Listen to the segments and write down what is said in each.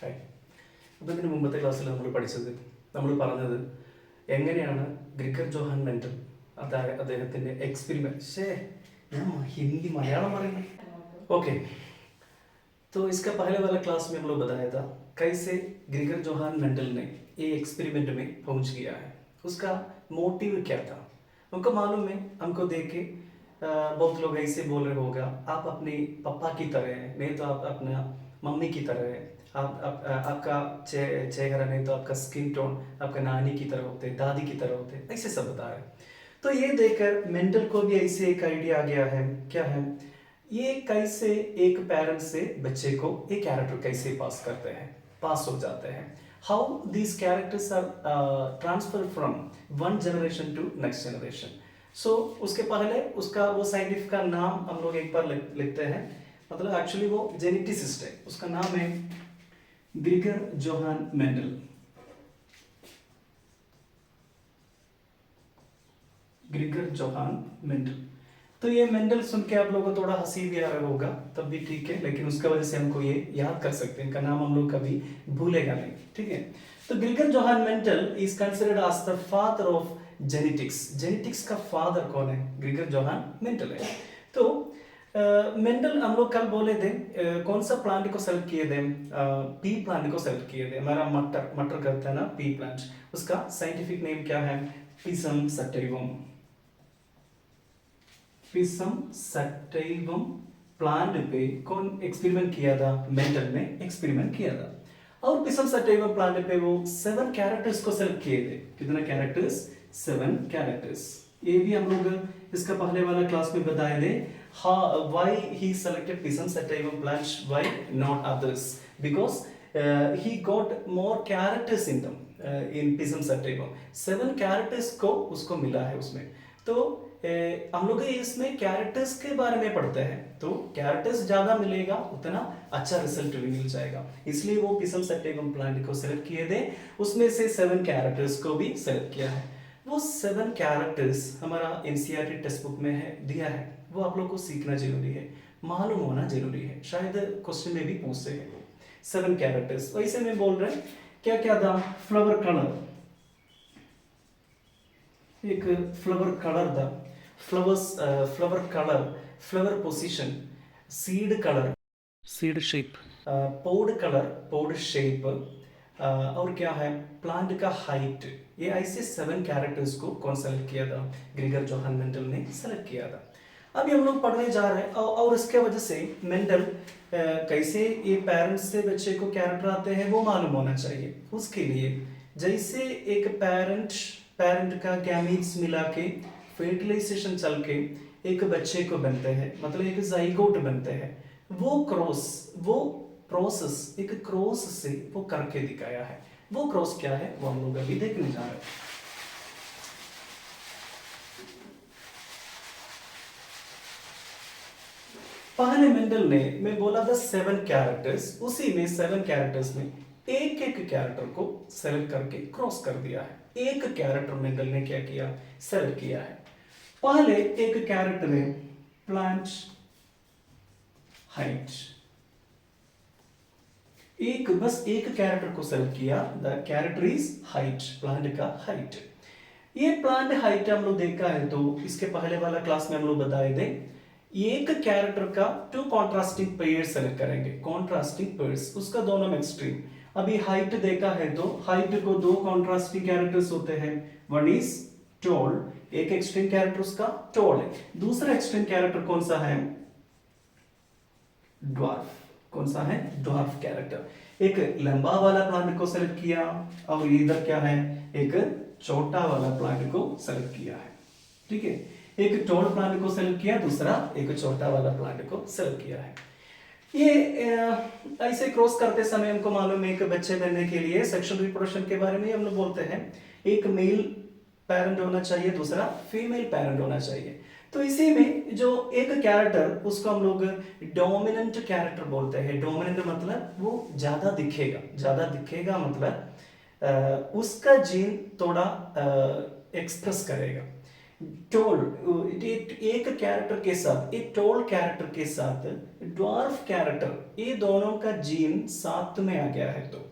Hi. അപ്പോൾ ഇതിന് മുമ്പത്തെ ക്ലാസ്സിൽ നമ്മൾ പറഞ്ഞത് എങ്ങനെയാണ് ഗ്രിഗർ ജോഹാൻ മെൻഡൽ അദ്ദേഹത്തിൻ്റെ എക്सपेरिमेंट ഞാൻ हिंदी मलयालम പറയുന്നു ओके। तो इसका पहले वाला क्लास में हम लोग बताया था कैसे ग्रिगर जोहान मेंडल ने ये एक्सपेरिमेंट में पहुंच गया है, उसका मोटिव क्या था। उनको मालूम है, हमको देख के बहुत लोग ऐसे बोल रहे होगा आप अपने पापा की तरह हैं, नहीं तो आप अपना मम्मी की तरह है, आपका चेहरा नहीं तो आपका स्किन टोन आपका नानी की तरह होते, दादी की तरह होते, ऐसे सब बता रहे। तो ये देखकर मेंडल को भी ऐसे एक आइडिया आ गया है, क्या है ये कैसे एक पेरेंट से बच्चे को एक कैरेक्टर कैसे पास हो जाते हैं, how these characters are transfer from one generation to next generation. So उसके पहले उसका वो साइंटिफिक का नाम हम लोग एक बार लिखते हैं, मतलब एक्चुअली वो जेनेटिसिस्ट है, उसका नाम है Gregor Johann Mendel. Gregor Johann Mendel. तो ये मेंडल सुन के आप लोगों को थोड़ा हंसी भी आ रहा होगा, तब भी ठीक है, लेकिन उसका वजह से हमको ये याद कर सकते हैं, इनका नाम हम लोग कभी भूलेगा नहीं, ठीक है। तो Gregor Johann Mendel is considered as the father of genetics. Genetics का फादर कौन है? ग्रिगर जोहान मेंडल है। तो मेंडल हम लोग कल बोले थे कौन सा प्लांट को सेलेक्ट किए थे? पी प्लांट को सेलेक्ट किए थे। हमारा मटर करता है ना पी प्लांट, उसका साइंटिफिक नेम क्या है? पिसम सटाइवम। पिसम सटाइवम प्लांट पे कौन एक्सपेरिमेंट किया था? मेंडल ने एक्सपेरिमेंट किया था। और पिसम सटाइवम प्लांट पे वो 7 कैरेक्टर्स को सेलेक्ट किए थे। कितना कैरेक्टर्स? 7 कैरेक्टर्स। ये भी हम लोग इसका पहले वाला क्लास में बताए थे। Why he selected Pisum sativum plants, why not others? Because he got more characters in them, in Pisum sativum 7 characters को उसको मिला है उसमें। तो हम लोग इसमें कैरेक्टर्स के बारे में पढ़ते हैं, तो कैरेक्टर्स ज्यादा मिलेगा उतना अच्छा रिजल्ट भी मिल जाएगा, इसलिए वो पिसम सटाइवम प्लांट को सेलेक्ट किए थे। उसमें से 7 कैरेक्टर्स को भी सेलेक्ट किया है। वो 7 कैरेक्टर्स हमारा एनसीईआरटी टेक्स्ट बुक में है, दिया है, वो आप लोग को सीखना जरूरी है, मालूम होना जरूरी है, शायद क्वेश्चन में भी पूछते हैं। 7 कैरेक्टर्स वैसे में बोल रहे हैं क्या क्या था? फ्लावर कलर, एक फ्लावर कलर था, flower colour, flower position, seed colour, seed shape, pod colour, pod shape, और क्या है? प्लांट का हाइट। ये ऐसे 7 कैरेक्टर्स को कौन सेलेक्ट किया था? ग्रिगर जोहान मेंडल ने सेलेक्ट किया था। अभी हम लोग पढ़ने जा रहे हैं और इसके वजह से मेंडल कैसे ये पेरेंट्स से बच्चे को कैरेक्टर आते हैं वो मालूम होना चाहिए। उसके लिए जैसे एक पेरेंट का गैमीट्स मिला के फर्टिलाइजेशन चल के एक बच्चे को बनते हैं, मतलब एक जाइगोट बनते हैं, वो प्रोसेस एक क्रॉस से वो करके दिखाया है। वो क्रॉस क्या है वो हम लोग अभी देखने जा रहे हैं। पहले मेंडल ने, मैं बोला था 7 कैरेक्टर्स, उसी में 7 कैरेक्टर्स में एक कैरेक्टर को सेलेक्ट करके क्रॉस कर दिया है। एक कैरेक्टर मेंडल ने क्या किया? सेलेक्ट किया है। पहले एक कैरेक्टर है प्लांट हाइट, बस एक कैरेक्टर को सेलेक्ट किया, the character is height, plant का हाइट। ये प्लांट हाइट हम लोग देखा है, तो इसके पहले वाला क्लास में हम लोग बताए थे एक कैरेक्टर का 2 कॉन्ट्रास्टिंग पेयर्स सेलेक्ट करेंगे, कॉन्ट्रास्टिंग पेयर्स, उसका दोनों में एक्सट्रीम। अभी हाइट देखा है तो हाइट को 2 कॉन्ट्रास्टिंग कैरेक्टर्स होते हैं, वन इज टॉल, एक एक्सट्रीम कैरेक्टर उसका टॉल है, दूसरा एक्सट्रीम कैरेक्टर कौन सा है? ड्वार्फ। कौन सा है? Dwarf character. एक लंबा वाला प्लांट को सेलेक्ट किया और इधर क्या है? एक छोटा वाला प्लांट को सेलेक्ट किया है, ठीक है। एक टॉल प्लांट को सेलेक्ट किया, दूसरा एक छोटा वाला प्लांट को सेलेक्ट किया है। ये ऐसे क्रॉस करते समय हमको मालूम है एक बच्चे बनने के लिए सेक्सुअल रिप्रोडक्शन के बारे में हम लोग बोलते हैं, एक मेल पेरेंट होना चाहिए, दूसरा फीमेल पेरेंट होना चाहिए। तो इसी में जो एक कैरेक्टर उसको हम लोग डोमिनेंट कैरेक्टर बोलते हैं। डोमिनेंट मतलब वो ज्यादा दिखेगा मतलब उसका जीन थोड़ा एक्सप्रेस करेगा। टोल, एक कैरेक्टर के साथ, एक टोल कैरेक्टर के साथ ड्वार्फ कैरेक्टर, ये दोनों का जीन साथ में आ गया है, तो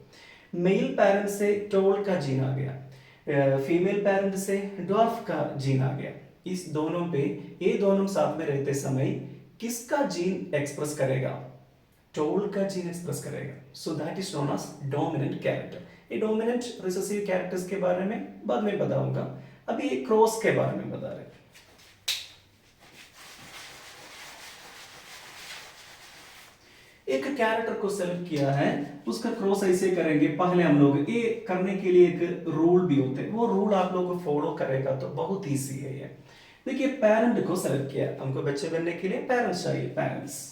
मेल पेरेंट से टोल का जीन आ गया, फीमेल पेरेंट से ड्वार्फ का जीन आ गया। इस दोनों पे, ये दोनों साथ में रहते समय किसका जीन एक्सप्रेस करेगा? टोल का जीन एक्सप्रेस करेगा। So that is known as dominant character. ये डोमिनेंट रिसेसिव कैरेक्टर्स के बारे में बाद में बताऊंगा, अभी ये क्रॉस के बारे में बता रहे हैं। एक कैरेक्टर को सेलेक्ट किया है, उसका क्रॉस ऐसे करेंगे। पहले हम लोग ये करने के लिए एक रूल भी होते हैं, वो रूल आप लोग फॉलो करेगा तो बहुत ईजी है ये। देखिए, पेरेंट को सेलेक्ट किया, हमको बच्चे बनने के लिए पेरेंट्स चाहिए। पेरेंट्स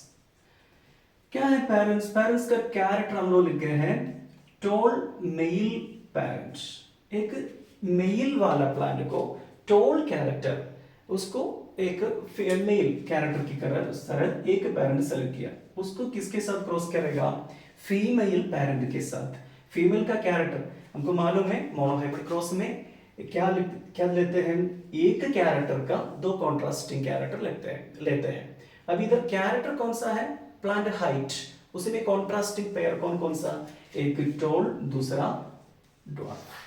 क्या है? पेरेंट्स, पेरेंट्स का कैरेक्टर हम लोग लिख रहे हैं टोल मेल पेरेंट्स। एक मेल वाला प्लांट को टोल कैरेक्टर, उसको एक मेल कैरेक्टर की तरह एक पेरेंट सेलेक्ट किया, उसको किसके साथ क्रॉस करेगा? फीमेल पेरेंट के साथ। फीमेल का कैरेक्टर हमको मालूम है, मोनोहाइब्रिड क्रॉस में क्या लेते हैं? एक कैरेक्टर का दो कॉन्ट्रास्टिंग कैरेक्टर लेते हैं। अब इधर कैरेक्टर कौन सा है? प्लांट हाइट, उसमें कॉन्ट्रास्टिंग पेयर कौन कौन सा? एक टोल, दूसरा ड्वार्फ।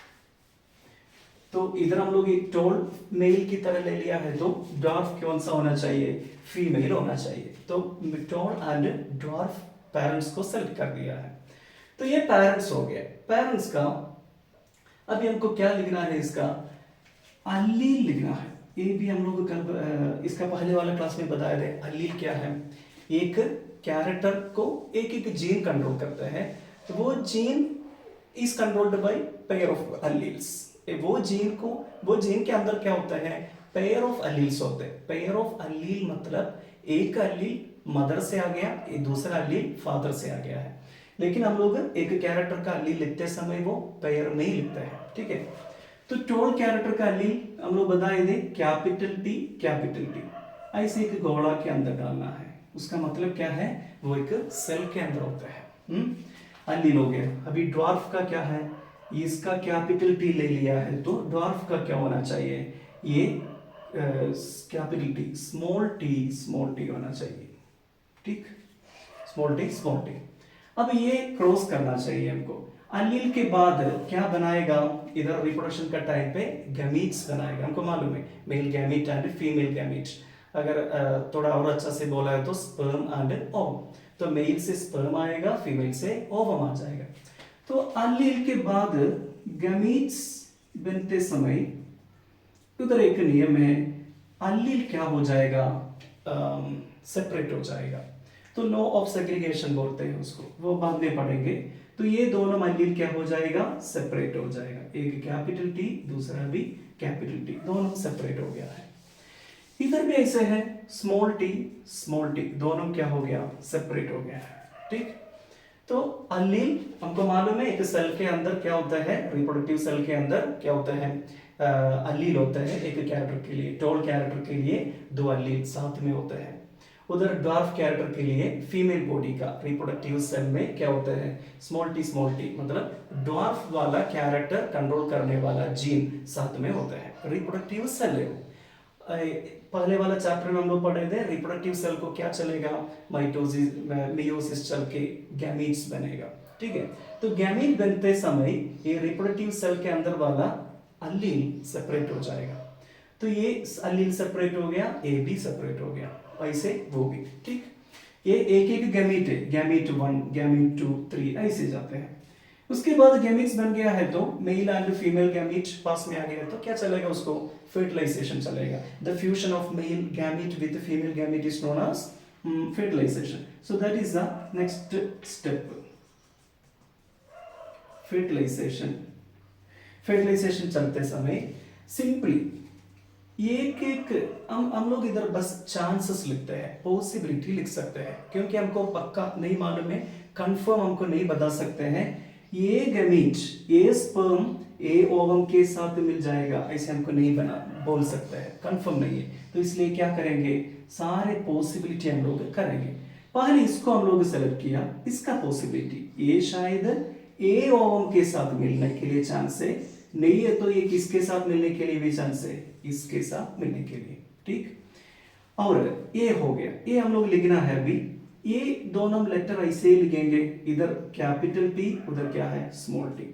तो इधर हम लोग एक टोल मेल की तरह ले लिया है, तो ड्वार्फ कौन सा होना चाहिए? फीमेल होना चाहिए। तो टोल एंड ड्वार्फ पेरेंट्स को सेलेक्ट कर दिया है। तो ये पेरेंट्स हो गए। पेरेंट्स का अभी हमको क्या लिखना है? इसका अल्लील लिखना है। ये भी हम लोग कल इसका पहले वाला क्लास में बताया थे। अल्लील क्या है? एक कैरेक्टर को एक एक जीन कंट्रोल करता है, तो वो gene is controlled by pair of alleles. वो जीन के अंदर क्या होता है? पेयर ऑफ अलील्स होते हैं। पेयर ऑफ अलील मतलब एक अलील मदर से आ गया, एक दूसरा अलील फादर से आ गया है। लेकिन हम लोग एक कैरेक्टर का अलील लिखते समय वो पेयर में ही लिखते हैं, ठीक है। तो टोल कैरेक्टर का अलील हम लोग बताए थे कैपिटल टी, कैपिटल टी। ऐसे एक गोला के अंदर डालना है। उसका मतलब क्या है? वो एक सेल के अंदर होता है। अलील हो गया। अभी ड्वार्फ का क्या है? इसका कैपिटल टी ले लिया है, तो ड्वार्फ का क्या होना चाहिए? ये कैपिटल टी, स्मॉल टी होना चाहिए, ठीक। Small T. अब ये क्रॉस करना चाहिए हमको। अलील के बाद क्या बनाएगा? इधर रिप्रोडक्शन का टाइम पे गैमीट्स बनाएगा। हमको मालूम है male gamete and female gamete. अगर थोड़ा और अच्छा से बोला है तो स्पर्म एंड ओवम। तो मेल से स्पर्म आएगा, फीमेल से ओवम आ जाएगा। तो अलील के बाद गैमीट्स बनते समय उधर एक नियम है, अलील क्या हो जाएगा? सेपरेट हो जाएगा। तो लॉ ऑफ सेग्रीगेशन बोलते हैं उसको, वो बाद में पढ़ेंगे। तो ये दोनों अलील क्या हो जाएगा? सेपरेट हो जाएगा। एक कैपिटल टी, दूसरा भी कैपिटल टी, दोनों सेपरेट हो गया है। इधर भी ऐसे है, स्मॉल टी, दोनों क्या हो गया? सेपरेट हो गया है, ठीक। तो अलील हमको मालूम है, एक सेल के अंदर क्या होता है? रिप्रोडक्टिव सेल के अंदर क्या होता है? अलील होता है। एक कैरेक्टर के लिए, टोल कैरेक्टर के लिए दो अलील साथ में होते हैं। उधर ड्वार्फ कैरेक्टर के लिए फीमेल बॉडी का रिप्रोडक्टिव सेल में क्या होता है? स्मॉल टी, मतलब ड्वार्फ वाला कैरेक्टर कंट्रोल करने वाला जीन साथ में होता है। रिप्रोडक्टिव सेल है वो। पहले वाला चैप्टर में हम लोग पढ़े थे, रिप्रोडक्टिव सेल को क्या चलेगा? माइटोसिस, मेयोसिस चल के गैमीट्स बनेगा, ठीक है। तो गैमीट बनते समय ये रिप्रोडक्टिव सेल के अंदर वाला अलील सेपरेट हो जाएगा। तो ये अलील सेपरेट हो गया, ए भी सेपरेट हो गया, ऐसे वो भी, ठीक। ये एक एक गैमीट है, गैमीट 1, गैमीट 2, 3 ऐसे जाते हैं। उसके बाद गैमीट्स बन गया है, तो मेल एंड फीमेल गैमीट पास में आ गया, तो क्या चलेगा? उसको फर्टिलाइजेशन चलेगा। The fusion of male gamete with female gamete is known as fertilisation. So that is the next step, fertilisation चलते समय सिंपली एक हम लोग इधर बस चांसेस लिखते हैं, पॉसिबिलिटी लिख सकते हैं, क्योंकि हमको पक्का नहीं मालूम है, कंफर्म हमको नहीं बता सकते हैं। ये गैमीट, ये स्पर्म ए ओवम के साथ मिल जाएगा, ऐसे हमको नहीं बोल सकते हैं, कंफर्म नहीं है। तो इसलिए क्या करेंगे? सारे पॉसिबिलिटी हम लोग करेंगे। पहले इसको हम लोग सेलेक्ट किया, इसका पॉसिबिलिटी ये शायद ए ओवम के साथ मिलने के लिए चांस है, नहीं है तो ये किसके साथ मिलने के लिए भी चांस है, इसके साथ मिलने के लिए, ठीक। और ये हो गया, ये हम लोग लिखना है अभी, ये दोनों लेटर ऐसे ही लिखेंगे, इधर कैपिटल टी उधर क्या है स्मॉल टी,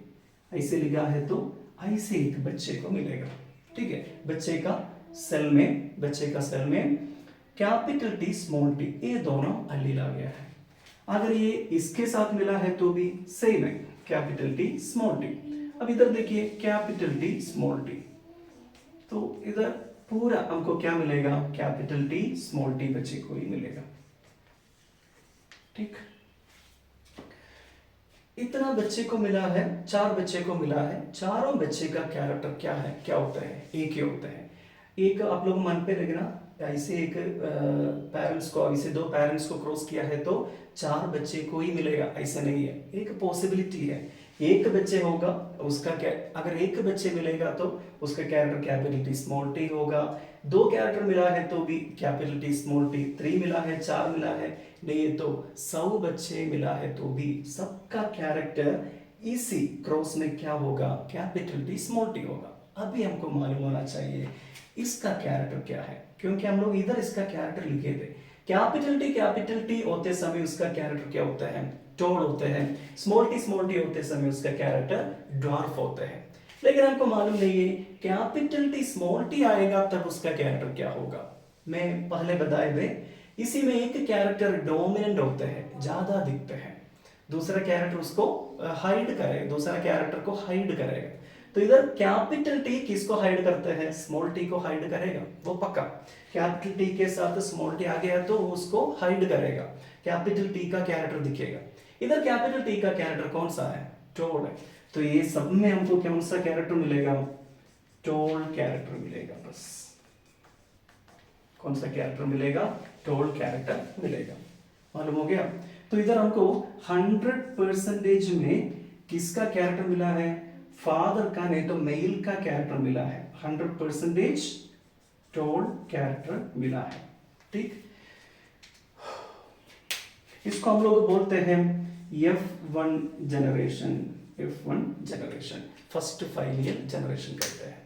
ऐसे लिखा है तो ऐसे एक बच्चे को मिलेगा, ठीक है। बच्चे का सेल में कैपिटल टी स्मॉल टी ये दोनों अलील आ गया है। अगर ये इसके साथ मिला है तो भी सेम है, कैपिटल टी स्मॉल टी। अब इधर देखिए कैपिटल टी स्मॉल टी, तो इधर पूरा हमको क्या मिलेगा, कैपिटल टी स्मॉल टी बच्चे को ही मिलेगा, ठीक। इतना बच्चे को मिला है, 4 बच्चे को मिला है, चारों बच्चे का कैरेक्टर क्या है, क्या होता है, एक ही होता है। एक आप लोग मन पे रखना, ऐसे एक पेरेंट्स को, ऐसे 2 पेरेंट्स को क्रॉस किया है तो 4 बच्चे को ही मिलेगा, ऐसा नहीं है, एक पॉसिबिलिटी है। एक बच्चे होगा उसका क्या, अगर एक बच्चे मिलेगा तो उसका character capital T small T होगा, 2 कैरेक्टर मिला है तो भी कैपिटल टी स्मॉल टी, 3 मिला है, 4 मिला है, नहीं तो 100 बच्चे मिला है तो भी सबका कैरेक्टर इसी क्रॉस में क्या होगा, कैपिटल टी स्मॉल टी होगा। अभी हमको मालूम होना चाहिए इसका कैरेक्टर क्या है, क्योंकि हम लोग इधर इसका कैरेक्टर लिखे थे। कैपिटल टी होते समय उसका कैरेक्टर क्या होता है, टॉल होते हैं। स्मॉल टी होते समय उसका कैरेक्टर ड्वार्फ होता है। लेकिन हमको मालूम नहीं है कैपिटल टी स्मॉल टी आएगा तब उसका कैरेक्टर क्या होगा। मैं पहले बताए थे, इसी में एक कैरेक्टर डोमिनेंट होते हैं, ज्यादा दिखते हैं, दूसरा कैरेक्टर उसको हाइड करेगा, दूसरा कैरेक्टर को हाइड करेगा। तो इधर कैपिटल टी किसको हाइड करते हैं, स्मॉल टी को हाइड करेगा, वो पक्का। कैपिटल टी के साथ स्मॉल टी आ गया तो उसको हाइड करेगा, कैपिटल टी का कैरेक्टर दिखेगा। इधर कैपिटल टी का कैरेक्टर कौन सा है, टोल है, तो ये सब में हमको कौन सा कैरेक्टर मिलेगा, टोल कैरेक्टर मिलेगा। बस कौन सा कैरेक्टर मिलेगा, टोल कैरेक्टर मिलेगा, मालूम हो गया। तो इधर हमको 100% में किसका कैरेक्टर मिला है, फादर का, नहीं तो मेल का कैरेक्टर मिला है, 100% टोल कैरेक्टर मिला है, ठीक। इसको हम लोग बोलते हैं F1 जनरेशन, फर्स्ट फाइलियल जनरेशन कहते हैं।